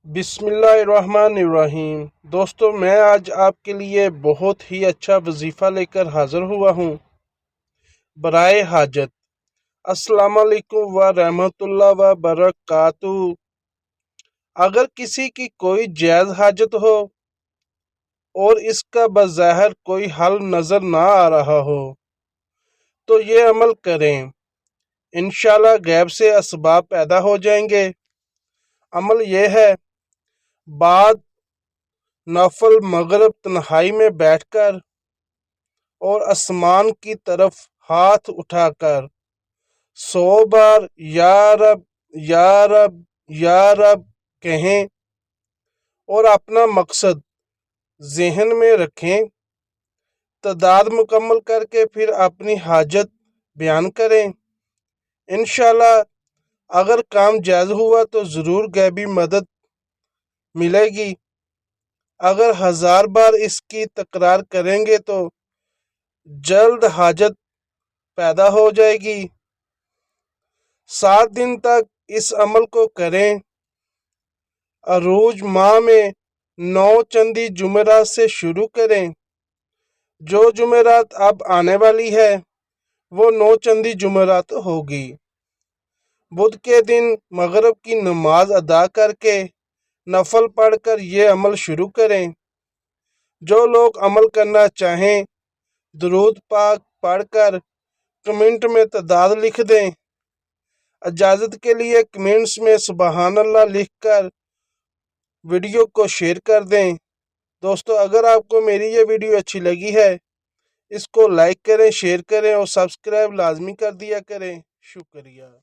بسم اللہ الرحمن الرحیم۔ دوستو، میں آج آپ کے لیے بہت ہی اچھا وظیفہ لے کر حاضر ہوا ہوں۔ برائے حاجت۔ السلام علیکم ورحمۃ اللہ وبرکاتہ۔ اگر کسی کی کوئی جائز حاجت ہو اور اس کا بظاہر کوئی حل نظر نہ آ رہا ہو تو یہ عمل کریں، انشاءاللہ غیب سے اسباب پیدا ہو جائیں گے۔ عمل یہ ہے: بعد نفل مغرب تنہائی میں بیٹھ کر اور آسمان کی طرف ہاتھ اٹھا کر 100 بار یا رب یا رب یا رب کہیں اور اپنا مقصد ذہن میں رکھیں۔ تعداد مکمل کر کے پھر اپنی حاجت بیان کریں۔ انشاءاللہ اگر کام جائز ہوا تو ضرور غیبی مدد ملے گی۔ اگر 1000 بار اس کی تکرار کریں گے تو جلد حاجت پیدا ہو جائے گی۔ 7 دن تک اس عمل کو کریں۔ عروج ماہ میں 9 چندی جمعرات سے شروع کریں۔ جو جمعرات اب آنے والی ہے وہ 9 چندی جمعرات ہوگی۔ بدھ کے دن مغرب کی نماز ادا کر کے نفل پڑھ کر یہ عمل شروع کریں۔ جو لوگ عمل کرنا چاہیں درود پاک پڑھ کر کمنٹ میں تعداد لکھ دیں۔ اجازت کے لیے کمنٹس میں سبحان اللہ لکھ کر ویڈیو کو شیئر کر دیں۔ دوستو، اگر آپ کو میری یہ ویڈیو اچھی لگی ہے اس کو لائک کریں، شیئر کریں اور سبسکرائب لازمی کر دیا کریں۔ شکریہ۔